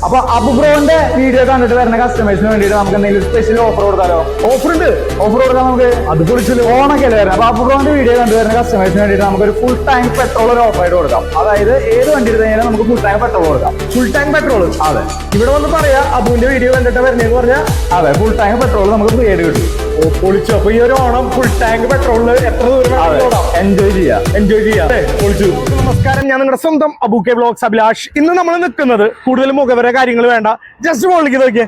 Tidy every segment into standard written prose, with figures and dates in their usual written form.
അപ്പൊ അബുബ്രോന്റെ വീഡിയോ കണ്ടിട്ട് വരുന്ന കസ്റ്റമേഴ്സിന് വേണ്ടിയിട്ട് നമുക്ക് എന്തെങ്കിലും സ്പെഷ്യൽ ഓഫർ കൊടുത്താലോ? ഓഫർ ഉണ്ട്, ഓഫർ കൊടുക്കാൻ നമുക്ക് അത് പൊളിച്ചല്ലോ. ഓണൊക്കെ അല്ലേ വരുന്നത്. അപ്പൊ അബുബ്രോന്റെ വീഡിയോ കണ്ടു വരുന്ന കസ്റ്റമേഴ്സിന് വേണ്ടിയിട്ട് നമുക്ക് ഒരു ഫുൾ ടാങ്ക് പെട്രോൾ ഒരു ഓഫറായിട്ട് കൊടുക്കാം. അതായത് ഏത് വണ്ടി എടുത്തു കഴിഞ്ഞാൽ നമുക്ക് ഫുൾ ടാങ്ക് പെട്രോൾ കൊടുക്കാം. Full tank petrol. അതെ, ഇവിടെ വന്ന് പറയാ അബുവിന്റെ വീഡിയോ കണ്ടിട്ട് വരുന്നതെന്ന് പറഞ്ഞാൽ അതെ, ഫുൾ ടാങ്ക് പെട്രോൾ നമുക്ക് ഫ്രീ ആയിട്ട് കിട്ടും. പൊളിച്ചു. അപ്പൊ ഈ ഒരു ഓണം ഫുൾ ടാങ്ക് പെട്രോളില് എത്ര ദൂരം എൻജോയ് ചെയ്യാം. പൊളിച്ചു. നമസ്കാരം, ഞാൻ നിങ്ങളുടെ സ്വന്തം അബൂക്കെ വ്ലോഗ്സ് അഭിലാഷ്. ഇന്ന് നമ്മൾ നിൽക്കുന്നത് കൂടുതൽ മുഖവര കാര്യങ്ങൾ വേണ്ട, ജസ്റ്റ് മോളിലേക്ക് നോക്കിയേ.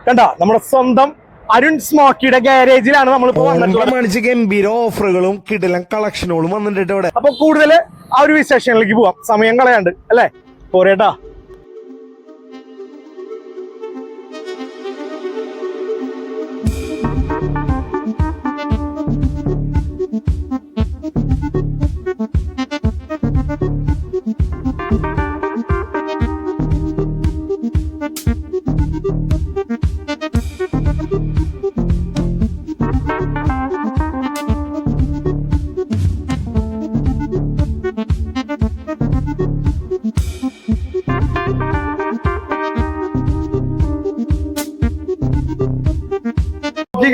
കണ്ട, നമ്മുടെ സ്വന്തം അരുൺ സ്മോക്കിയുടെ ഗാരേജിലാണ് നമ്മളിപ്പോ വന്നിട്ടുള്ളത്. ഗംഭീര ഓഫറുകളും കിടിലൻ കളക്ഷനുകളും വന്നിട്ടുണ്ട് ഇവിടെ. അപ്പൊ കൂടുതൽ ആ ഒരു വിശേഷങ്ങളിലേക്ക് പോവാം, സമയം കളയാണ്ട് അല്ലേ? പോരേട്ടാ.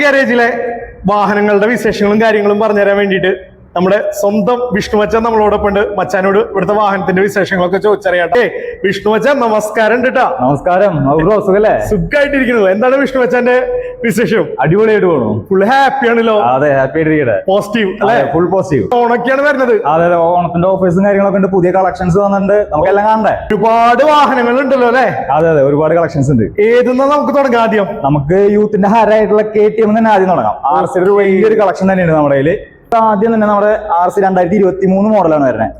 ഗാരേജിലെ വാഹനങ്ങളുടെ വിശേഷങ്ങളും കാര്യങ്ങളും പറഞ്ഞുതരാൻ വേണ്ടിയിട്ട് നമ്മുടെ സ്വന്തം വിഷ്ണു മച്ചാൻ നമ്മളോടൊപ്പം ഉണ്ട്. മച്ചാനോട് ഇവിടുത്തെ വാഹനത്തിന്റെ വിശേഷങ്ങളൊക്കെ ചോദിച്ചറിയാട്ടെ. വിഷ്ണു മച്ചാൻ നമസ്കാരം. നമസ്കാരം. സുഖല്ലേ? സുഖമായിട്ടിരിക്കുന്നു. എന്താണ് വിഷ്ണു മച്ചാന്റെ വിശേഷം? അടിപൊളിയായിട്ട് പോകണം. ഫുൾ ഹാപ്പി ആണല്ലോ? അതെ, ഹാപ്പി ആയിട്ട് പോസിറ്റീവ് അല്ലെ? Full positive. ഓണൊക്കെയാണ് വരുന്നത്. അതെ, ഓണത്തിന്റെ ഓഫേഴ്സും കാര്യങ്ങളൊക്കെ ഉണ്ട്, പുതിയ കളക്ഷൻസ് വന്നിട്ടുണ്ട്, നമുക്കെല്ലാം കാണണ്ടേ? ഒരുപാട് വാഹനങ്ങൾ ഉണ്ടല്ലോ അല്ലെ? അതെ, ഒരുപാട് കളക്ഷൻസ് ഉണ്ട്. ഏതെന്നാ നമുക്ക് തുടങ്ങാം? ആദ്യം നമുക്ക് യൂത്തിന്റെ ഹരായിട്ടുള്ള KTM തന്നെ ആദ്യം തുടങ്ങാം. RC ഒരു വലിയൊരു കളക്ഷൻ തന്നെയാണ് നമ്മുടെ കയ്യിൽ. ആദ്യം തന്നെ നമ്മുടെ RC 2023 മോഡലാണ് വരുന്നത്.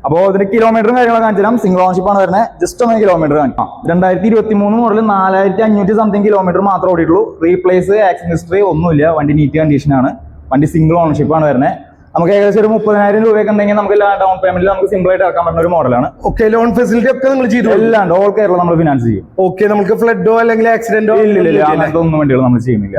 അപ്പോൾ ഇതിന്റെ കിലോമീറ്ററും കാര്യങ്ങളൊക്കെ കാണിച്ചു തരാം. സിംഗിൾ ഓണർഷിപ്പ് ആണ് വരുന്നത്. ജസ്റ്റ് ഒന്ന് കിലോമീറ്റർ കാണിക്കാം. 2023 മോഡൽ 4500 സംതിങ് കിലോമീറ്റർ മാത്രമേ ഓടിയിട്ടുള്ളൂ. റീപ്ലേസ്, ആക്സിഡന്റ് ഹിസ്റ്ററി ഒന്നുമില്ല. വണ്ടി നീറ്റ് കണ്ടീഷൻ ആണ്. വണ്ടി സിംഗിൾ ഓണർഷിപ്പ് ആണ് വരുന്നത്. നമുക്ക് ഏകദേശം ഒരു 30,000 രൂപയൊക്കെ ഉണ്ടെങ്കിൽ നമുക്ക് ഡൗൺ പേയ്മെന്റിൽ നമുക്ക് സിമ്പിൾ ആയിട്ട് ഇറക്കാൻ പറ്റുന്ന ഒരു മോഡലാണ്. ഓക്കെ, ലോൺ ഫെസിലിറ്റി ഒക്കെ നിങ്ങൾ ചെയ്തു? എല്ലാം ഓൾ കേരള നമ്മൾ ഫിനാൻസ് ചെയ്യും. ഓക്കെ, നമുക്ക് ഫ്ലഡോ അല്ലെങ്കിൽ ആക്സിഡന്റോ ഇല്ല, അങ്ങനത്തെ ഒന്നും വേണ്ടിയുള്ള നമ്മൾ ചെയ്യുന്നില്ല.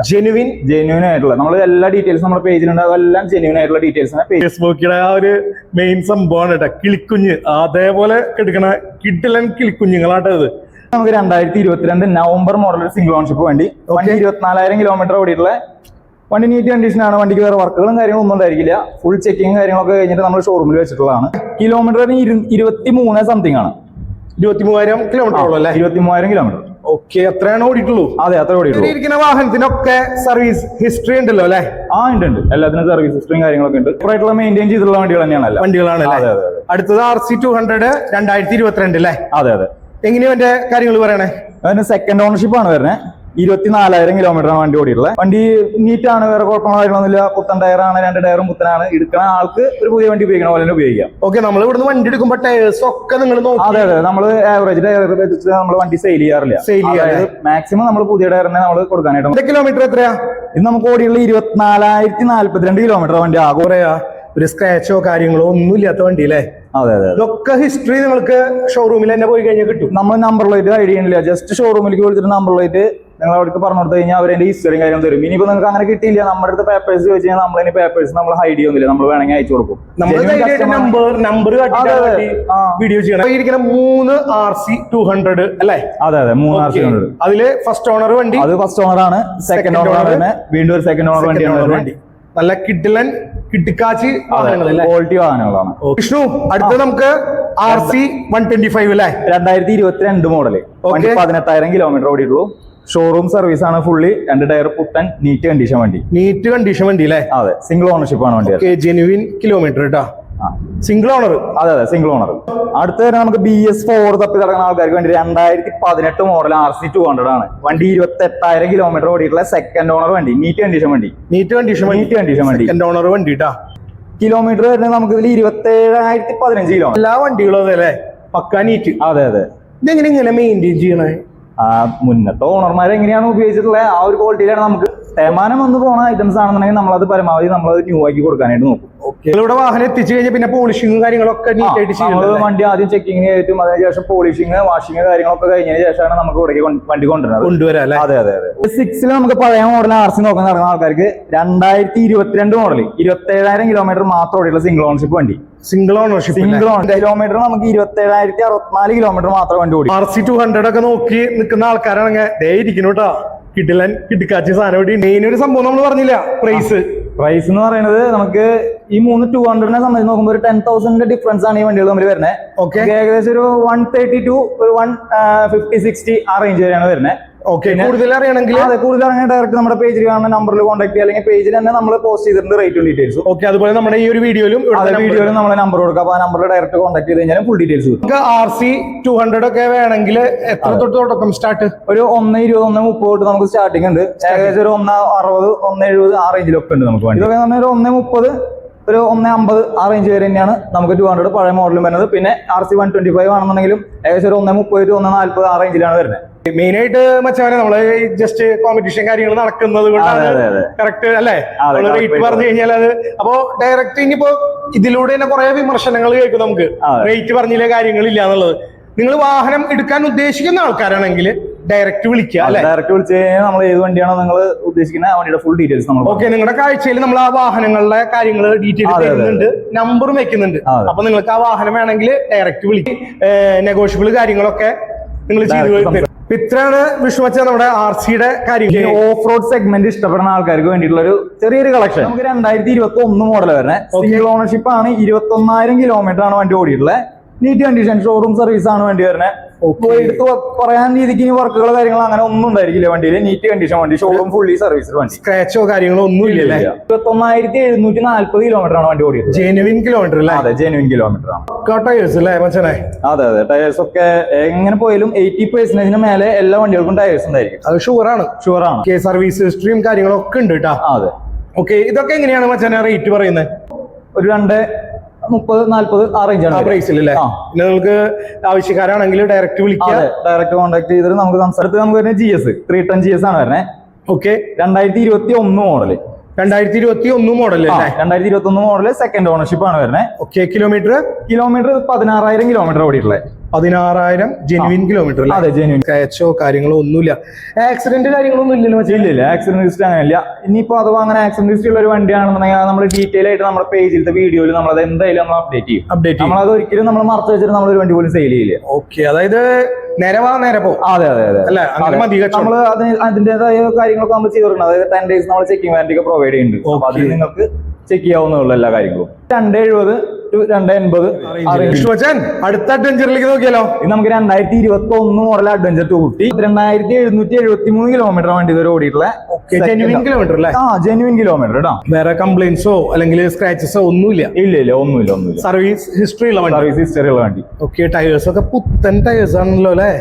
ജെന്യൂൻ ആയിട്ടുള്ള നമ്മൾ എല്ലാ ഡീറ്റെയിൽസ് നമ്മുടെ പേജിലുണ്ട്. അതെല്ലാം ജെന്യൂൻ ആയിട്ടുള്ള ഡീറ്റെയിൽസ് ആണ്. ഫേസ്ബുക്കിലെ ആ ഒരു മെയിൻ സംഭവമാണ് കേട്ടോ, കിളിക്കുഞ്ഞ്. അതേപോലെ എടുക്കണ കിട്ടിലൻ കിളിക്കുഞ്ഞുങ്ങളാട്ടോ ഇത്. നമുക്ക് 2022 നവംബർ മോഡൽ സിംഗിൾ ഓൺഷിപ്പ് വണ്ടി 24,000 കിലോമീറ്റർ ഓടിയിട്ടുള്ള വണ്ടി. നീറ്റ് കണ്ടീഷൻ ആണ്. വണ്ടിക്ക് വേറെ വർക്കുകളും കാര്യങ്ങളും ഒന്നും ഉണ്ടായിരിക്കില്ല. ഫുൾ ചെക്കിങ് കാര്യങ്ങളൊക്കെ കഴിഞ്ഞിട്ട് നമ്മൾ ഷോറൂമിൽ വെച്ചിട്ടുള്ളതാണ്. കിലോമീറ്ററിന് 23 സംതിങ് ആണ്. 23,000 കിലോമീറ്റർ അല്ലേ? 23,000 കിലോമീറ്റർ. ഓക്കെ, എത്രയാണ് ഓടിയിട്ടുള്ളൂ? അതെ, അത്ര ഓടിയിട്ടുള്ളൂ. ഇരിക്കുന്ന വാഹനത്തിനൊക്കെ സർവീസ് ഹിസ്റ്ററി ഉണ്ടല്ലോ അല്ലെ? ഉണ്ട്. എല്ലാത്തിനും സർവീസ് ഹിസ്റ്ററിയും കാര്യങ്ങളൊക്കെ ഉണ്ട്. ഇപ്പോഴായിട്ടുള്ള മെയിൻറ്റെയിൻ ചെയ്തിട്ടുള്ള വണ്ടികൾ തന്നെയാണ് വണ്ടികളാണ്. അടുത്തത് RC 200 2022 അല്ലേ? അതെ. എങ്ങനെയാ എന്റെ കാര്യങ്ങൾ പറയണേ? അതിന് സെക്കൻഡ് ഓണർഷിപ്പ് ആണ് വരുന്നത്. 24,000 കിലോമീറ്റർ ആണ് വണ്ടി ഓടിയിട്ടുള്ളത്. വണ്ടി നീറ്റ് ആണ്, വേറെ കുഴപ്പമോ കാര്യങ്ങളൊന്നുമില്ല. പുത്തൻ ടയറാണ്, 2 ടയറും പുത്തനാണ്. എടുക്കുന്ന ആൾക്ക് ഒരു പുതിയ വണ്ടി ഉപയോഗിക്കണ പോലെ തന്നെ ഉപയോഗിക്കാം. ഓക്കെ, നമ്മൾ ഇവിടുന്ന് വണ്ടി എടുക്കുമ്പോൾ ടയേഴ്സ് ഒക്കെ നിങ്ങൾ നോക്കും? അതെ, നമ്മൾ ആവറേജ് ടയർ വെച്ചിട്ട് നമ്മൾ വണ്ടി സെയിൽ ചെയ്യാറില്ല. മാക്സിമം നമ്മൾ പുതിയ ടയറിനെ നമ്മൾ കൊടുക്കാനായിട്ട്. കിലോമീറ്റർ എത്രയാ ഇത് നമുക്ക് ഓടിയുള്ള? 24,042 കിലോമീറ്റർ വണ്ടി ആകും. ഒരു സ്ക്രാച്ചോ കാര്യങ്ങളോ ഒന്നും ഇല്ലാത്ത വണ്ടി അല്ലേ? അതെ. ഇതൊക്കെ ഹിസ്റ്ററി നിങ്ങൾക്ക് ഷോറൂമിൽ തന്നെ പോയി കഴിഞ്ഞാൽ കിട്ടും. നമ്മൾ നമ്പർ പ്ലേറ്റ് ഐഡിയ ചെയ്യണില്ല. ജസ്റ്റ് ഷോറൂമിലേക്ക് വിളിച്ചിട്ട് നമ്പർ പ്ലേറ്റ് നിങ്ങൾ അവർക്ക് പറഞ്ഞു കൊടുത്തു കഴിഞ്ഞാൽ അവരുടെ ഹിസ്റ്ററിയും കാര്യം തരും. ഇനിയിപ്പോ നിങ്ങൾക്ക് അങ്ങനെ കിട്ടിയില്ല, നമ്മുടെ അടുത്ത് പേപ്പേഴ്സ് ചോദിച്ചു കഴിഞ്ഞാൽ നമ്മളതിന് പേപ്പേഴ്സ് നമ്മൾ ഹൈഡ് ചെയ്യുന്നില്ല. നമ്മൾ വേണമെങ്കിൽ അയച്ചു കൊടുക്കും. നമ്പർ വീഡിയോ ചെയ്യണം. 3 RC 200 അല്ലേ? അതെ, 3 RC 200. അതില് ഫസ്റ്റ് ഓണർ വണ്ടി, അത് ഫസ്റ്റ് ഓണർ ആണ്. സെക്കൻഡ് ഓണർ തന്നെ വീണ്ടും ഒരു സെക്കൻഡ് ഓണർ വണ്ടിയാണ്. നല്ല കിട്ടിക്കാച്ചി ക്വാളിറ്റി വാഹനങ്ങളാണ്. വിഷ്ണു, അടുത്ത നമുക്ക് RC 125 അല്ലേ? 2022 മോഡല്. 18,000 കിലോമീറ്റർ ഓടിയിട്ടുള്ളൂ. ഷോറൂം സർവീസ് ആണ് ഫുള്ളി. 2 ടയർ പുത്തൻ നീറ്റ് കണ്ടീഷൻ വണ്ടി. നീറ്റ് കണ്ടീഷൻ വണ്ടി അല്ലേ? അതെ, സിംഗിൾ ഓണർഷിപ്പ് ആണ് വണ്ടി. ജെനുവിൻ കിലോമീറ്റർ കേട്ടോ. Single owner? അതെ, സിംഗിൾ ഓണർ. അടുത്ത തന്നെ നമുക്ക് BS4 തപ്പി നടക്കുന്ന ആൾക്കാർക്ക് വേണ്ടി 2018 മോഡൽ RC 200 ആണ്. വണ്ടി 28,000 കിലോമീറ്റർ ഓടിയിട്ടുള്ള സെക്കൻഡ് ഓണർ വണ്ടി. നീറ്റ് കണ്ടീഷൻ വണ്ടി. സെക്കൻഡ് ഓണർ വണ്ടി ട്ടാ. കിലോമീറ്റർ വരുന്നത് നമുക്ക് ഇതിൽ 27,015 കിലോ. എല്ലാ വണ്ടികളും അതെ അല്ലേ? പക്കാ നീറ്റ്. അതെ. ഇതെങ്ങനെ മെയിൻറ്റെയിൻ ചെയ്യണേ? മുന്നത്തെ ഓണർമാർ എങ്ങനെയാണ് ഉപയോഗിച്ചിട്ടുള്ളത് ആ ഒരു ക്വാളിറ്റിയിലാണ് നമുക്ക് തേമാനം വന്ന് പോണ ഐറ്റംസ് ആണെന്നുണ്ടെങ്കിൽ നമ്മളത് പരമാവധി നമ്മളത് ന്യൂ ആക്കി കൊടുക്കാനായിട്ട് നോക്കും. ഇവിടെ വാഹനം എത്തിച്ചു കഴിഞ്ഞാൽ പിന്നെ പോളിഷിംഗും കാര്യങ്ങളൊക്കെ നീറ്റായിട്ട് ചെയ്യുന്നത്. വണ്ടി ആദ്യം ചെക്കിങ്ങിന് കയറ്റും, അതിനുശേഷം പോളിഷിങ്, വാഷിങ് കാര്യങ്ങളൊക്കെ കഴിഞ്ഞതിന് ശേഷമാണ് നമുക്ക് ഇവിടേക്ക് വണ്ടി കൊണ്ടുവരാം. അതെ. 6 നമുക്ക് പഴയ മോഡൽ RC നോക്കാൻ നടക്കുന്ന ആൾക്കാർക്ക് 2022 മോഡൽ 27,000 കിലോമീറ്റർ മാത്രം ഓടിയുള്ള സിംഗിൾ ഓണർഷിപ്പ് വണ്ടി. Single ownership. Single on kilometre നമുക്ക് 27,064 കിലോമീറ്റർ മാത്രം വണ്ടി ഓടി. RC200 ഒക്കെ നോക്കി നിൽക്കുന്ന ആൾക്കാരാണെങ്കിൽ ദേ ഇരിക്കുന്നു കേട്ടോ. കിടിക്കാച്ചി സാധനം ഇവിടെ മെയിൻ ഒരു സംഭവം നമ്മൾ പറഞ്ഞില്ല, പ്രൈസ് എന്ന് പറയുന്നത് നമുക്ക് ഈ 200 സംബന്ധിച്ച് നോക്കുമ്പോൾ ഒരു 10,000 ഡിഫറൻസ് ആണ് ഈ വണ്ടികൾ തമ്മിൽ വരുന്നത്. ഓക്കെ, ഏകദേശം ഒരു 130 to ഒരു 150-60 ആ റേഞ്ച് വരെയാണ് വരുന്നത്. ഓക്കെ, കൂടുതൽ അറിയണമെങ്കിൽ കൂടുതൽ അറിയാൻ ഡയറക്റ്റ് നമ്മുടെ പേജിൽ കാണുന്ന നമ്പറിൽ കോൺടാക്ട് ചെയ്യുക, അല്ലെങ്കിൽ പേജിൽ തന്നെ നമ്മൾ പോസ്റ്റ് ചെയ്തിട്ടുണ്ട് റേറ്റും ഡീറ്റെയിൽസും. ഓക്കെ, അതുപോലെ നമ്മുടെ ഈ ഒരു വീഡിയോയിലും നമ്മളെ നമ്പർ കൊടുക്കുക. അപ്പൊ ആ നമ്പറിൽ ഡയറക്റ്റ് കോൺടാക്ട് ചെയ്ത് കഴിഞ്ഞാൽ ഫുൾ ഡീറ്റെയിൽസ് കിട്ടും. RC200 ഒക്കെ വേണമെങ്കിൽ എത്ര തൊട്ട് തുടക്കം സ്റ്റാർട്ട്? ഒരു 120, 130 തൊട്ട് നമുക്ക് സ്റ്റാർട്ടിംഗ് ഉണ്ട്. ഏകദേശം ഒരു 160, 170 ആ റേഞ്ചിലൊക്കെ ഉണ്ട് നമുക്ക് വണ്ടി. ഇതൊക്കെ ഒരു 130, ഒരു 150 ആ റേഞ്ച് വരെ തന്നെയാണ് നമുക്ക് 200 പഴയ മോഡലും വരുന്നത്. പിന്നെ RC125 ആണെന്നുണ്ടെങ്കിലും ഏകദേശം ഒരു 130 to 140 ആ റേഞ്ചിലാണ് വരുന്നത്. മെയിൻ ആയിട്ട് മച്ചാനെ നമ്മള് ജസ്റ്റ് കോമ്പറ്റീഷൻ കാര്യങ്ങൾ നടക്കുന്നത് കൊണ്ടാണ് കറക്റ്റ് അല്ലേ റേറ്റ് പറഞ്ഞു കഴിഞ്ഞാൽ അത്. അപ്പോ ഡയറക്റ്റ് ഇനിയിപ്പോ ഇതിലൂടെ തന്നെ കുറെ വിമർശനങ്ങൾ കേൾക്കും നമുക്ക്, റേറ്റ് പറഞ്ഞില്ല കാര്യങ്ങളില്ല എന്നുള്ളത്. നിങ്ങൾ വാഹനം എടുക്കാൻ ഉദ്ദേശിക്കുന്ന ആൾക്കാരാണെങ്കിൽ ഡയറക്റ്റ് വിളിക്കുക അല്ലെ? ഡയറക്റ്റ് വിളിച്ചു കഴിഞ്ഞാൽ നമ്മൾ ഏത് വണ്ടിയാണോ നിങ്ങൾ ഉദ്ദേശിക്കുന്ന ആ വണ്ടിയുടെ ഫുൾ ഡീറ്റെയിൽസ് നമ്മൾ. ഓക്കെ, നിങ്ങളുടെ കാഴ്ചയിൽ നമ്മൾ ആ വാഹനങ്ങളുടെ കാര്യങ്ങൾ ഡീറ്റെയിൽ തരുന്നുണ്ട്, നമ്പറും വെക്കുന്നുണ്ട്. അപ്പൊ നിങ്ങൾക്ക് ആ വാഹനം വേണമെങ്കിൽ ഡയറക്റ്റ് വിളിക്കും, നെഗോഷ്യബിൾ കാര്യങ്ങളൊക്കെ നിങ്ങൾ ചെയ്തു. ഇത്രയാണ് വിഷ്ണുവച്ച നമ്മുടെ RC-യുടെ കാര്യം. ഓഫ് റോഡ് സെഗ്മെന്റ് ഇഷ്ടപ്പെടുന്ന ആൾക്കാർക്ക് വേണ്ടിയിട്ടുള്ള ഒരു ചെറിയൊരു കളക്ഷൻ. നമുക്ക് 2021 മോഡൽ വരുന്നത്. സിംഗിൾ ഓണർഷിപ്പ് ആണ്. 21,000 കിലോമീറ്റർ ആണ് വണ്ടി ഓടിയിട്ടുള്ളത്. നീറ്റ് കണ്ടീഷൻ ഷോറൂം സർവീസ് ആണ് വണ്ടി വരുന്നത്. എടുത്ത് പറയാൻ രീതിക്ക് ഇനി വർക്കുകൾ കാര്യങ്ങൾ അങ്ങനെ ഒന്നും ഉണ്ടായിരിക്കില്ല വണ്ടിയിൽ. നീറ്റ് കണ്ടീഷൻ വണ്ടി, ഷോറൂം ഫുള്ളി സർവീസ് വണ്ടി, സ്ക്രാച്ചോ കാര്യങ്ങളോ ഒന്നും ഇല്ലല്ലേ. 21,740 കിലോമീറ്റർ ആണ് വണ്ടി ഓടിയത്. ജെനുവിൻ കിലോമീറ്റർ അല്ലേ? അതെ, ജെനുവിൻ കിലോമീറ്റർ ആണ്. ടയേഴ്സ് അല്ലേ മച്ചാനെ? അതെ, ടയേഴ്സ് ഒക്കെ എങ്ങനെ പോയാലും 80% മേലെ എല്ലാ വണ്ടികൾക്കും ടയേഴ്സ് ഉണ്ടായിരിക്കും. അത് ഷുവറാണ്. സർവീസ് ഹിസ്റ്ററിയും കാര്യങ്ങളൊക്കെ ഉണ്ട് കേട്ടോ. അതെ, ഓക്കെ. ഇതൊക്കെ എങ്ങനെയാണ് മച്ചാനെ റേറ്റ് പറയുന്നത്? ഒരു 230-40 ആ റേഞ്ചാണ് പ്രൈസിലല്ലേ? പിന്നെ നിങ്ങൾക്ക് ആവശ്യക്കാരാണെങ്കിൽ ഡയറക്റ്റ് വിളിക്കുക, ഡയറക്റ്റ് കോൺടാക്ട് ചെയ്തിട്ട് നമുക്ക് സംസാരത്തിൽ നമുക്ക് വരുന്നത് GS 310 GS ആണ് വരുന്നത്. Okay, 2021 model. 2021 മോഡൽ അല്ലേ? 2021 മോഡല് സെക്കൻഡ് ഓണർഷിപ്പ് ആണ് വരുന്നത്. ഓക്കെ, കിലോമീറ്റർ 16,000 കിലോമീറ്റർ ഓടിയിട്ടുള്ളത്. 16,000 ജെനുവിൻ കിലോമീറ്റർ. അതെ, ജെനുവിൻ. സ്ക്രാച്ചോ കാര്യങ്ങളോ ഒന്നുമില്ല, ആക്സിഡന്റ് കാര്യങ്ങളൊന്നും ഇല്ലല്ലോ? ഇല്ല, ആക്സിഡന്റ് ഹിസ്റ്ററി അങ്ങനെയില്ല. ഇനിയിപ്പോ അഥവാ അങ്ങനെ ആക്സിഡന്റ് ഹിസ്റ്ററി ഉള്ള ഒരു വണ്ടിയാണെന്നുണ്ടെങ്കിൽ നമ്മൾ ഡീറ്റെയിൽ ആയിട്ട് നമ്മുടെ പേജിലത്തെ വീഡിയോയിൽ നമ്മളത് എന്തായാലും നമ്മൾ അപ്ഡേറ്റ് ചെയ്യും. നമ്മളത് ഒരിക്കലും നമ്മൾ മറച്ചു വെച്ചിട്ട് നമ്മളൊരു വണ്ടി പോലും സെയിൽ ചെയ്യില്ല. ഓക്കെ, അതായത് നേരെ പോ. അതെ, നമ്മൾ അതിന്റേതായ കാര്യങ്ങളൊക്കെ നമ്മൾ ചെയ്തിട്ടുണ്ട്. അതായത് 10 days നമ്മൾ ചെക്കിംഗ് വാറന്റി ഒക്കെ പ്രൊവൈഡ് ചെയ്യുന്നുണ്ട്. അപ്പൊ അതിൽ നിങ്ങൾക്ക് ചെക്ക് ചെയ്യാവുന്നതുള്ള എല്ലാ കാര്യങ്ങളും. 270 to 280 അടുത്ത അഡ്വഞ്ചറിലേക്ക് നോക്കിയാലോ? ഇത് നമുക്ക് 2021 മോഡൽ അഡ്വഞ്ചർ 250 2773 കിലോമീറ്റർ വണ്ടി ഇതുവരെ ഓടിയിട്ടുള്ള ജെനുവിൻ കിലോമീറ്റർ അല്ലേ? ജെനുവിൻ കിലോമീറ്റർ കേട്ടോ. വേറെ കംപ്ലൈന്റ്സോ അല്ലെങ്കിൽ സ്ക്രാച്ചസോ ഒന്നുമില്ല? ഇല്ല, ഒന്നുമില്ല. സർവീസ് ഹിസ്റ്ററി ഉള്ള വണ്ടി. ഓക്കെ, ടയേഴ്സ് ഒക്കെ പുത്തൻ ടയേഴ്സ് ആണല്ലോ അല്ലേ?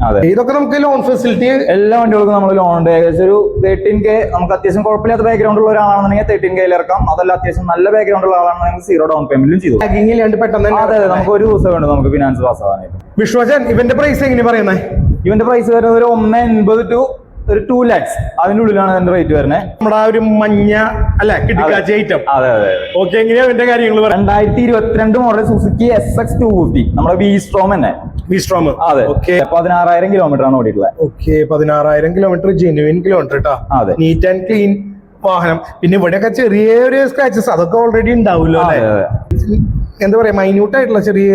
അതെ, ഇതൊക്കെ നമുക്ക് ലോൺ ഫെസിലിറ്റി എല്ലാ വണ്ടികൾക്കും നമ്മൾ ലോൺ ഉണ്ട്. ഏകദേശം ഒരു 13K. നമുക്ക് അത്യാവശ്യം കുഴപ്പമില്ലാത്ത ബാക്ക്ഗ്രൗണ്ട് ഉള്ള ഒരാളാണെന്നുണ്ടെങ്കിൽ 13K ഇറക്കാം. അതല്ല അത്യാവശ്യം നല്ല ബാക്ക്ഗ്രൗണ്ട് ഉള്ള ആളാണെന്നുണ്ടെങ്കിൽ 0 ഡൗൺ പേയ്മെന്റും ചെയ്തു. പെട്ടെന്ന് അതെ, നമുക്ക് ഒരു ദിവസം വേണ്ട നമുക്ക് ഫിനാൻസ് പാസ് ആവാനായിട്ട്. വിശ്വജൻ, ഇവന്റെ പ്രൈസ് എങ്ങനെ പറയുന്നത്? ഇവന്റെ പ്രൈസ് വരുന്നത് ഒരു 180 to ഒരു 2 lakhs അതിന്റെ ഉള്ളിലാണ് അതിന്റെ റേറ്റ് വരുന്നത്. നമ്മുടെ ഒരു മഞ്ഞ അല്ലെ കിട്ടിക്കാച്ച ഐറ്റം. അതെ. ഓക്കെ, എങ്ങനെയാ അതിന്റെ കാര്യങ്ങൾ? 2022 മോഡൽ സുസുക്കി SX 250 നമ്മുടെ V-Strom തന്നെ. V-Strom. അതെ, 16,000 കിലോമീറ്റർ ആണ് ഓടിയിട്ടുള്ളത്. ഓക്കെ, 16,000 കിലോമീറ്റർ ജെനുവിൻ കിലോമീറ്റർ കേട്ടോ. അതെ, നീറ്റ് ആൻഡ് ക്ലീൻ വാഹനം. പിന്നെ ഇവിടെയൊക്കെ ചെറിയൊരു സ്ക്രാച്ചസ് അതൊക്കെ ഓൾറെഡി ഉണ്ടാവുമല്ലോ അല്ലെ? എന്താ പറയാ, മൈന്യൂട്ട് ആയിട്ടുള്ള ചെറിയ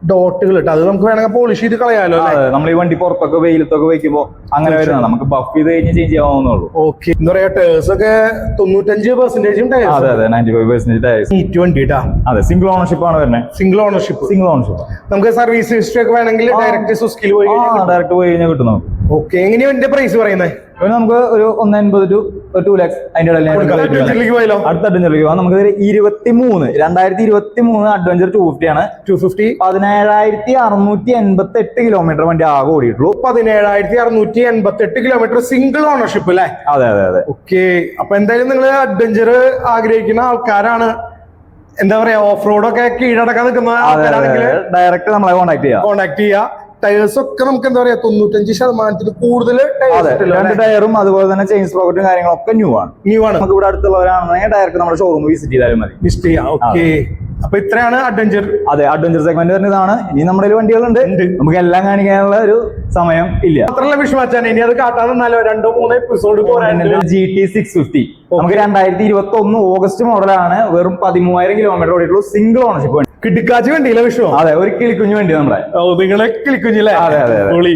ഡോട്ടുകൾ ഇട്ട് അത് നമുക്ക് വേണമെങ്കിൽ പോളിഷ് ചെയ്ത് കളയാലോ. നമ്മൾ ഈ വണ്ടി പുറത്തൊക്കെ വെയിലത്തൊക്കെ വെക്കുമ്പോൾ അങ്ങനെ വരുന്നത് നമുക്ക് ബഫ് ചെയ്ത് കഴിഞ്ഞ് ചേഞ്ച് ചെയ്യാവുന്നുള്ളൂ. ഓക്കെ, എന്താ പറയാ, ടയേഴ്സ് ഒക്കെ 95% ടയേഴ്സ്. അതെ, 95% ടയേഴ്സ്. നീറ്റ് വണ്ടി കേട്ടാ. അതെ, സിംഗിൾ ഓണർഷിപ്പ് ആണ് വരുന്നത്. Single ownership. നമുക്ക് സർവീസ് ഹിസ്റ്ററി ഒക്കെ വേണമെങ്കിൽ ഡയറക്റ്റ് സുസ്കിൽ പോയി കഴിഞ്ഞാൽ കിട്ടുന്നു. ഓക്കെ, എങ്ങനെയാ എന്റെ പ്രൈസ് പറയുന്നത്? നമുക്ക് ഒരു 180 to 2 lakhs അതിന്റെ അടുത്ത അഡ്വഞ്ചറിലേക്ക് പോകാം. നമുക്ക് 2023 അഡ്വഞ്ചർ 250 ആണ്. 250 17,688 കിലോമീറ്റർ വണ്ടി ആകെ ഓടിയിട്ടുള്ളൂ. 17,688 കിലോമീറ്റർ സിംഗിൾ ഓണർഷിപ്പ് അല്ലേ? അതെ. ഓക്കെ, അപ്പൊ എന്തായാലും നിങ്ങൾ അഡ്വഞ്ചർ ആഗ്രഹിക്കുന്ന ആൾക്കാരാണ്, എന്താ പറയാ, ഓഫ് റോഡൊക്കെ കീഴടക്കാൻ നിൽക്കുന്ന ആൾക്കാരാണെങ്കിൽ ഡയറക്റ്റ് നമ്മളെ കോൺടാക്ട് ചെയ്യുക. ടയേഴ്സ് ഒക്കെ നമുക്ക് എന്താ പറയാ 95% കൂടുതൽ രണ്ട് ടയറും അതുപോലെ തന്നെ ചെയിൻ സ്പ്രോക്കറ്റും കാര്യങ്ങളൊക്കെ ന്യൂ ആണ്. നമുക്ക് ഇവിടെ അടുത്തുള്ളവരാണെന്നുണ്ടെങ്കിൽ ഡയറക്റ്റ് നമ്മുടെ ഷോറൂം വിസിറ്റ് ചെയ്താലും മതി. വിസിറ്റ് ചെയ്യാം. ഓക്കെ, അപ്പൊ ഇത്രയാണ് അഡ്വഞ്ചർ. അതെ, അഡ്വഞ്ചർ സെഗ്മെന്റ് വരുന്ന ഇതാണ്. ഇനി നമ്മുടെ വണ്ടികളുണ്ട്, നമുക്ക് എല്ലാം കാണിക്കാനുള്ള ഒരു സമയം ഇല്ല. മാത്രമല്ല വിശ്വാസാൻ ഇനി അത് കാട്ടാതെന്നാലോ 2-3 എപ്പിസോഡ് GT 650 നമുക്ക് 2021 ഓഗസ്റ്റ് മോഡലാണ്. വെറും 13,000 കിലോമീറ്റർ ഓടിയിട്ടുള്ളൂ. Single ownership. കിടുക്കാച്ചി വണ്ടിയിലെ വിഷയം. അതെ, ഒരു കിളിക്കുഞ്ഞു വേണ്ടി നമ്മുടെ. നിങ്ങളെ കിളിക്കുഞ്ഞില്ലേ? അതെ അതെ പൊളി.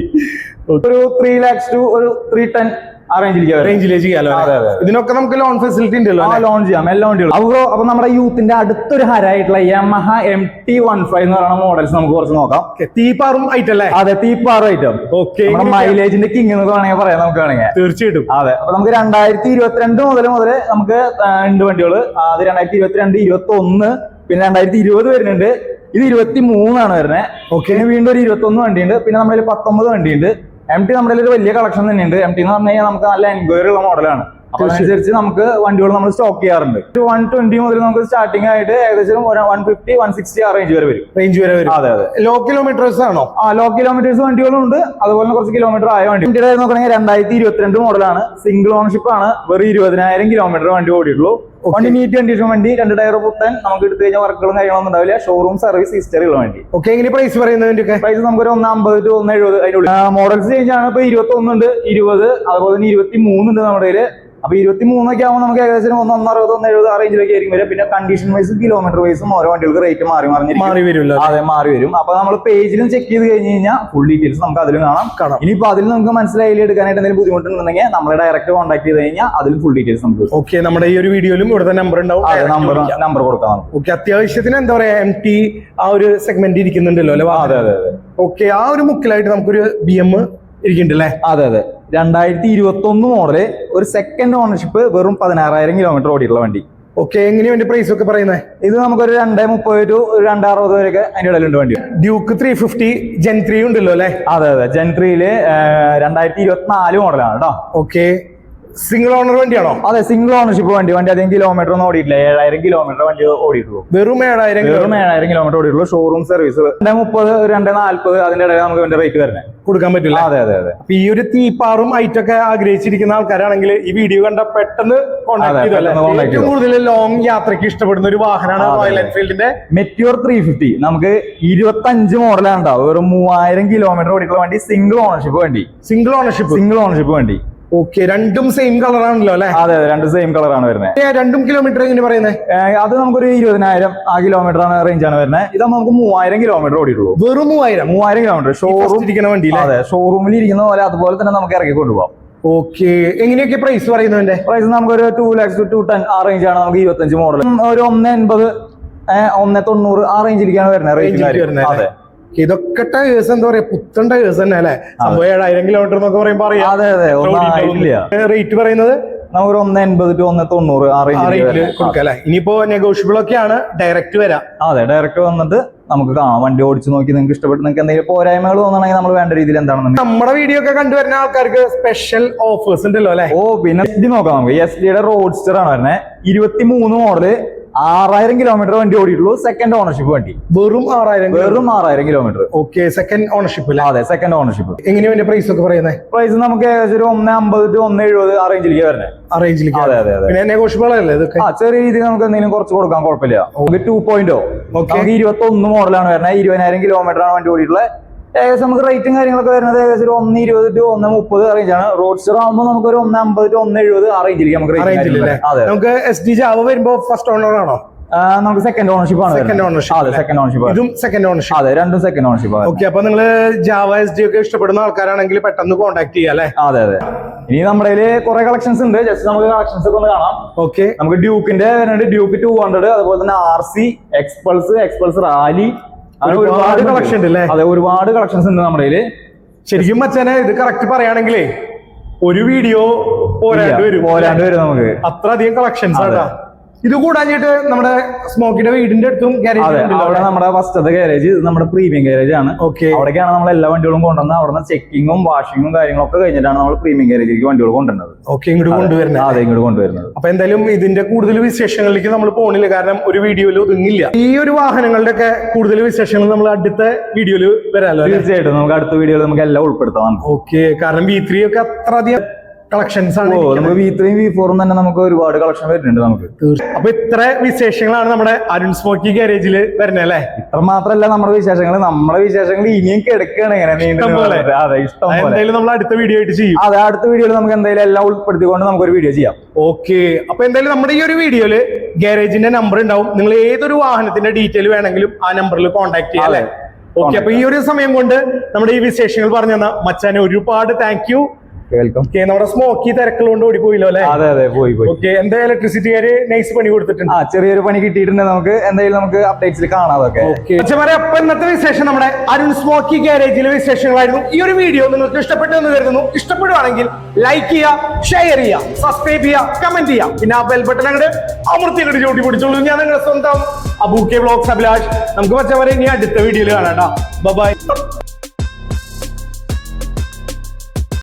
ഒരു 3 lakhs to ഒരു 310 ആ റേഞ്ചിലേക്ക് ചെയ്യാലോ. ഇതിനൊക്കെ നമുക്ക് ലോൺ ഫെസിലിറ്റി ഉണ്ടല്ലോ. ലോൺ ചെയ്യാം എല്ലാ വണ്ടികളും. അപ്പൊ നമ്മുടെ യൂത്തിന്റെ അടുത്തൊരു ഹരായിട്ടുള്ള യമഹ MT-15 എന്ന് പറയുന്ന മോഡൽസ് നമുക്ക് കുറച്ച് നോക്കാം. തീപ്പാറും ഐറ്റം അല്ലേ? അതെ, തീപ്പാറും ഐറ്റം. ഓക്കെ, മൈലേജിന്റെ കിങ് എന്നൊക്കെ വേണമെങ്കിൽ പറയാം നമുക്ക് വേണമെങ്കിൽ. തീർച്ചയായിട്ടും. അതെ, അപ്പൊ നമുക്ക് 2022 മുതൽ നമുക്ക് ഉണ്ട് വണ്ടികള്. അത് 2022, 2021, പിന്നെ 2020 വരുന്നുണ്ട്. ഇത് 23 ആണ് വരുന്നത്. ഓക്കെ, വീണ്ടും ഒരു 21 വണ്ടിയുണ്ട്. പിന്നെ നമ്മുടെ 19 വണ്ടിയുണ്ട്. MT നമ്മുടെ ഒരു വലിയ കളക്ഷൻ തന്നെയുണ്ട്. MT എന്ന് പറഞ്ഞു കഴിഞ്ഞാൽ നമുക്ക് നല്ല എൻക്വയറി ഉള്ള മോഡലാണ്. അപ്പൊ അതനുസരിച്ച് നമുക്ക് വണ്ടികൾ നമ്മൾ സ്റ്റോക്ക് ചെയ്യാറുണ്ട്. 120 മുതൽ നമുക്ക് സ്റ്റാർട്ടിംഗ് ആയിട്ട് ഏകദേശം 150, 160 ആ റേഞ്ച് വരെ വരും. അതെ അതെ. ലോ കിലോമീറ്റേഴ്സ് ആണോ? ലോ കിലോമീറ്റേഴ്സ് വണ്ടികളും ഉണ്ട്, അതുപോലെ കുറച്ച് കിലോമീറ്റർ ആയ വണ്ടി. വണ്ടിയുടെ നോക്കണമെങ്കിൽ 2022 മോഡലാണ്. സിംഗിൾ ഓണർഷിപ്പ് ആണ്. വെറും 20,000 കിലോമീറ്റർ വണ്ടി ഓടിയിട്ടുള്ളൂ. വണ്ടി നീറ്റ് കണ്ടീഷൻ വണ്ടി, 2 ടയർ പുത്തൻ. നമുക്ക് എടുത്തു കഴിഞ്ഞാൽ വർക്കുകളും കാര്യങ്ങളൊന്നും ഉണ്ടാവില്ല. ഷോറൂം സർവീസ് ഹിസ്റ്ററി ഉള്ള വണ്ടി. ഓക്കെ, എങ്ങനെ പ്രൈസ് പറയുന്നതിന്റെ പ്രൈസ് നമുക്ക് 150 to 170 അതിനുള്ളിൽ. മോഡൽസ് ചേഞ്ച് ആണ്. ഇപ്പൊ 21 ഉണ്ട്, 20, അതുപോലെ തന്നെ 23 ഉണ്ട് നമ്മുടെ കയ്യില്. അപ്പൊ 23 ഒക്കെ ആവുമ്പോൾ നമുക്ക് ഏകദേശം 160, 170 ആ റേഞ്ചിലേക്ക് ആയിരിക്കും വരും. പിന്നെ കണ്ടീഷൻ വൈസും കിലോമീറ്റർ വൈസും ഓരോ വണ്ടികൾക്ക് റേറ്റ് മാറി വരും. അതെ, മാറി വരും. അപ്പൊ നമ്മൾ പേജിലും ചെക്ക് ചെയ്ത് കഴിഞ്ഞ് കഴിഞ്ഞാൽ ഫുൾ ഡീറ്റെയിൽസ് നമുക്ക് അതിലും കാണാം. ഇനിയിപ്പോ അതിൽ നമുക്ക് മനസ്സിലായി എടുക്കാനായിട്ട് എന്തെങ്കിലും ബുദ്ധിമുട്ടുണ്ടെങ്കിൽ നമ്മളെ ഡയറക്റ്റ് കോൺടാക്ട് ചെയ്ത് കഴിഞ്ഞാൽ അതിൽ ഫുൾ ഡീറ്റെയിൽസ് നമുക്ക്. ഓക്കെ, നമ്മുടെ ഈ ഒരു വീഡിയോയിലും ഇവിടുത്തെ നമ്പർ ഉണ്ടാവും. നമ്പർ കൊടുക്കാം. ഓക്കെ, അത്യാവശ്യത്തിന് എന്താ പറയാ MT ആ ഒരു സെഗ്മെന്റ് ഇരിക്കുന്നുണ്ടല്ലോ അല്ലെ? അതെ അതെ അതെ. ഓക്കെ, ആ ഒരു മുക്കിലായിട്ട് നമുക്കൊരു BM ഇരിക്കുന്നുണ്ടല്ലേ? അതെ അതെ. 2021 മോഡല്, ഒരു സെക്കൻഡ് ഓണർഷിപ്പ്, വെറും 16,000 കിലോമീറ്റർ ഓടിയിട്ടുള്ള വണ്ടി. ഓക്കെ, എങ്ങനെയാ വേണ്ടി പ്രൈസ് ഒക്കെ പറയുന്നത്? ഇത് നമുക്കൊരു 230 to 260 വരെയൊക്കെ അതിന്റെ ഇടയിലുണ്ട് വണ്ടി. ഡ്യൂക്ക് 350 Gen 3 ഉണ്ടല്ലോ അല്ലെ? അതെ അതെ. Gen 3 2024 മോഡലാണ് കേട്ടോ. ഓക്കെ, സിംഗിൾ ഓണർ വണ്ടിയാണോ? അതെ, സിംഗിൾ ഓണർഷിപ്പ് വണ്ടി. അധികം കിലോമീറ്റർ ഒന്നും ഓടിയിട്ടില്ല. 7,000 കിലോമീറ്റർ വണ്ടി ഓടിയിട്ടുള്ളൂ. വെറും 7,000 കിലോമീറ്റർ ഓടിയിട്ടുള്ളൂ. ഷോറൂം സർവീസ് 230, 240 അതിന്റെ ഇടയിൽ നമുക്ക് ഇതിന്റെ റേറ്റ് വരുന്നത് കൊടുക്കാൻ പറ്റില്ല. അതെ അതെ അതെ. അപ്പൊ ഈ ഒരു തീപ്പാറും ഐറ്റൊക്കെ ആഗ്രഹിച്ചിരിക്കുന്ന ആൾക്കാരാണെങ്കിൽ ഈ വീഡിയോ കണ്ട പെട്ടെന്ന് കോൺടാക്ട് ചെയ്തല്ലേ. ഏറ്റവും കൂടുതൽ ലോങ് യാത്രയ്ക്ക് ഇഷ്ടപ്പെടുന്ന ഒരു വാഹനമാണ് റോയൽ എൻഫീൽഡിന്റെ മെറ്റിയോർ 350. നമുക്ക് 25 മോഡലാണ് ഉണ്ടാവും. വെറും 3,000 കിലോമീറ്റർ ഓടിയിട്ടുള്ള വണ്ടി. സിംഗിൾ ഓണർഷിപ്പ് വണ്ടി. ഓക്കെ, രണ്ടും സെയിം കളറാണല്ലോ അല്ലെ? അതെ അതെ, രണ്ടും സെയിം കളറാണ് വരുന്നത്. രണ്ടും കിലോമീറ്റർ എങ്ങനെ പറയുന്നത്? അത് നമുക്കൊരു 20,000 ആ കിലോമീറ്റർ ആണ് റേഞ്ച് ആണ് വരുന്നത്. ഇത് നമുക്ക് 3,000 കിലോമീറ്റർ ഓടിയിട്ടുള്ളൂ. വെറും 3,000 കിലോമീറ്റർ ഷോറൂം ഇരിക്കുന്ന വണ്ടി. അതെ, ഷോറൂമിൽ ഇരിക്കുന്ന പോലെ അതുപോലെ തന്നെ നമുക്ക് ഇറക്കി കൊണ്ടുപോകാം. ഓക്കെ, എങ്ങനെയൊക്കെ പ്രൈസ് പറയുന്നതിന്റെ? പ്രൈസ് നമുക്കൊരു 2 lakhs to 210 ആ റേഞ്ച് ആണ്. നമുക്ക് 25 മോഡൽ ഒരു 180, 190 ആ റേഞ്ചിലേക്കാണ് വരുന്നത്. അതെ, ഇതൊക്കെ ടയേഴ്സ് എന്താ പറയാ, പുത്തൻ ടയേഴ്സ് തന്നെ അല്ലെ? 7,000 കിലോമീറ്റർ എന്നൊക്കെ പറയുമ്പോ അറിയാം. അതെ അതെ. റേറ്റ് പറയുന്നത് നമുക്ക് 180 to 190 ആ റേഞ്ചിൽ കൊടുക്കാം. ഇനിയിപ്പോ നെഗോഷ്യബിൾ ഒക്കെയാണ്. ഡയറക്റ്റ് വരാം. അതെ, ഡയറക്റ്റ് വന്നിട്ട് നമുക്ക് കാണാം. വണ്ടി ഓടിച്ച് നോക്കി നിങ്ങൾക്ക് ഇഷ്ടപ്പെട്ട് നിങ്ങൾക്ക് എന്തെങ്കിലും പോരായ്മകൾ തോന്നണമെങ്കിൽ നമ്മൾ വേണ്ട രീതിയിൽ എന്താണെന്ന് നമ്മുടെ വീഡിയോ ഒക്കെ കണ്ടുവരുന്ന ആൾക്കാർക്ക് സ്പെഷ്യൽ ഓഫേഴ്സ് ഉണ്ടല്ലോ അല്ലെ? പിന്നെ ഇത് നോക്കാം നമുക്ക്. SD റോഡ്സ്റ്റർ ആണ് വരുന്നത്. 23 മോഡല്, 6,000 കിലോമീറ്റർ വണ്ടി ഓടിയിട്ടുള്ളൂ. സെക്കൻഡ് ഓണർഷിപ്പ് വണ്ടി. വെറും 6,000 കിലോമീറ്റർ. Okay, second ownership. അതെ, സെക്കൻഡ് ഓണർഷിപ്പ്. എങ്ങനെയാ വേണ്ടി പ്രൈസ് ഒക്കെ പറയുന്നത്? പ്രൈസ് നമുക്ക് ഏകദേശം ഒരു 150 to 170 ആ റേഞ്ചിലേക്ക് വരുന്നത്. അതെ അതെ അതെ. പിന്നെ നെഗോഷ്യബിൾ അല്ലേ ഇതൊക്കെ? ചെറിയ രീതിയിൽ നമുക്ക് എന്തെങ്കിലും കുറച്ച് കൊടുക്കാൻ കുഴപ്പമില്ല. നമുക്ക് 2.0 നമുക്ക് 21 മോഡലാണ് വരുന്നത്. 20,000 കിലോമീറ്റർ ആണ് വണ്ടി ഓടിയിട്ടുള്ളത്. ഏകദേശം നമുക്ക് റേറ്റും കാര്യങ്ങളൊക്കെ വരുന്നത് ഏകദേശം ഒരു 120 to 130 റേഞ്ചാണ്. റോഡ്സ്റ്റർ ആകുമ്പോൾ നമുക്ക് ഒരു 150 to 170 ആ റേഞ്ചിലേക്ക് നമുക്ക് SD ജാവ വരുമ്പോ ഫസ്റ്റ് ഓണർ ആണോ? നമുക്ക് സെക്കൻഡ് ഓണർഷിപ്പ് ആണ്. Second ownership. ഇതും സെക്കൻഡ് ഓണർഷിപ്പ്. അതെ, രണ്ടും സെക്കൻഡ് ഓണർഷിപ്പ്. ഓക്കെ, അപ്പൊ നിങ്ങള് ജാവ SD ഒക്കെ ഇഷ്ടപ്പെടുന്ന ആൾക്കാരാണെങ്കിൽ പെട്ടെന്ന് കോൺടാക്ട് ചെയ്യാം അല്ലെ? അതെ അതെ. ഇനി നമ്മുടെ കുറെ കളക്ഷൻസ് ഉണ്ട്. ജസ്റ്റ് നമുക്ക് കളക്ഷൻസ് ഒക്കെ ഒന്ന് കാണാം. ഓക്കെ, നമുക്ക് ഡ്യൂക്കിന്റെ വരുന്നുണ്ട്. ഡ്യൂക്ക് 200, അതുപോലെ തന്നെ RC, എക്സ്പൾസ് റാലി, ഒരുപാട് കളക്ഷൻ ഉണ്ട് അല്ലേ? അതെ, ഒരുപാട് കളക്ഷൻസ് ഉണ്ട് നമ്മുടെ കയ്യില്. ശരിക്കും മച്ചാനെ ഇത് കറക്റ്റ് പറയുകയാണെങ്കിലേ ഒരു വീഡിയോ പോരാണ്ട് വരും നമുക്ക്. അത്ര അധികം കളക്ഷൻസ് ആട്ടാ. ഇത് കൂടാഞ്ഞിട്ട് നമ്മുടെ സ്മോക്കിന്റെ വീടിന്റെ അടുത്തും അവിടെ നമ്മുടെ ഫസ്റ്റത്തെ ഗാരേജ് നമ്മുടെ പ്രീമിയം ഗാരേജ് ആണ്. ഓക്കെ, അവിടേക്കാണ് നമ്മൾ എല്ലാ വണ്ടികളും കൊണ്ടുവന്നത്. അവിടെ നിന്ന് ചെക്കിങ്ങും വാഷിങ്ങും കാര്യങ്ങളൊക്കെ കഴിഞ്ഞിട്ടാണ് നമ്മൾ പ്രീമിയം ഗാരേജിലേക്ക് വണ്ടികൾ കൊണ്ടുവരുന്നത്. ഓക്കെ, ഇങ്ങോട്ട് കൊണ്ടുവരുന്നത്. അപ്പൊ എന്തായാലും ഇതിന്റെ കൂടുതൽ വിശേഷങ്ങളിലേക്ക് നമ്മൾ പോണില്ല, കാരണം ഒരു വീഡിയോയിൽ ഒതുങ്ങില്ല. ഈ ഒരു വാഹനങ്ങളുടെ ഒക്കെ കൂടുതൽ വിശേഷങ്ങൾ നമ്മൾ അടുത്ത വീഡിയോയിൽ വരാമല്ലോ? തീർച്ചയായിട്ടും നമുക്ക് അടുത്ത വീഡിയോയിൽ നമുക്ക് എല്ലാം ഉൾപ്പെടുത്താം. ഓക്കെ, കാരണം V3 ഒക്കെ അത്ര അധികം കളക്ഷൻസ് ആണ് ഓ ഇരിക്കുന്നത്. നമുക്ക് V3 V4 തന്നെ നമുക്ക് ഒരുപാട് കളക്ഷൻ വരുന്നുണ്ട് നമുക്ക്. അപ്പൊ ഇത്ര വിശേഷങ്ങളാണ് നമ്മുടെ അരുൺ സ്മോക്കി ഗാരേജിൽ വരുന്നത് അല്ലേ? ഇത്ര മാത്രല്ല നമ്മുടെ വിശേഷങ്ങൾ ഇനിയും കിടക്കുകയാണ് ഇങ്ങനെ നീണ്ടു പോലെ. അതെ ഇഷ്ടം പോലെ. എന്തായാലും നമ്മൾ അടുത്ത വീഡിയോ ആയിട്ട് ചെയ്യും. അതെ അടുത്ത വീഡിയോയിൽ നമുക്ക് എന്തായാലും എല്ലാം ഉൾപ്പെടുത്തിക്കൊണ്ട് നമുക്കൊരു വീഡിയോ ചെയ്യാം. ഓക്കെ, അപ്പൊ എന്തായാലും നമ്മുടെ ഈ ഒരു വീഡിയോയില് ഗാരേജിന്റെ നമ്പർ ഉണ്ടാവും. നിങ്ങൾ ഏതൊരു വാഹനത്തിന്റെ ഡീറ്റെയിൽ വേണമെങ്കിലും ആ നമ്പറിൽ കോൺടാക്ട് ചെയ്യാം അല്ലേ? ഓക്കെ, അപ്പൊ ഈ ഒരു സമയം കൊണ്ട് നമ്മുടെ ഈ വിശേഷങ്ങൾ പറഞ്ഞു തന്ന മച്ചാനെ ഒരുപാട് താങ്ക് യു. വെൽക്കം. ഓക്കെ, നമ്മുടെ സ്മോക്കി തിരക്കുള്ളതുകൊണ്ട് ഓടിപ്പോയില്ലോ അല്ലെ? അതെ പോയി. ഓക്കെ, എന്താ ഇലക്ട്രിസിറ്റിക്കാര് നൈസ് പണി കൊടുത്തിട്ടുണ്ട്. ചെറിയൊരു പണി കിട്ടിയിട്ടുണ്ട് നമുക്ക്. എന്തായാലും നമുക്ക് അപ്ഡേറ്റ്സിൽ കാണാം അതൊക്കെ. മച്ചമാരെ, അപ്പൊ ഇന്നത്തെ വിശേഷം നമ്മുടെ അരുൺ സ്മോക്കി ഗാരേജിലെ വിശേഷങ്ങളായിരുന്നു. ഈ ഒരു വീഡിയോ നിങ്ങൾക്ക് ഇഷ്ടപ്പെട്ടു എന്ന് കരുതുന്നു. ഇഷ്ടപ്പെടുവാണെങ്കിൽ ലൈക്ക് ചെയ്യുക, ഷെയർ ചെയ്യുക, സബ്സ്ക്രൈബ് ചെയ്യുക, കമന്റ് ചെയ്യുക, പിന്നെ ആ ബെൽ ബട്ടൺ അങ്ങോട്ട് അമർത്തി അങ്ങോട്ട് ചൂട്ടി പിടിച്ചോളൂ. ഞാൻ നിങ്ങളുടെ സ്വന്തം അബൂക്കെ വ്ലോഗ്സ് അഭിലാഷ്. നമുക്ക് മച്ചമാരെ ഇനി അടുത്ത വീഡിയോയിൽ കാണാം. ബൈ.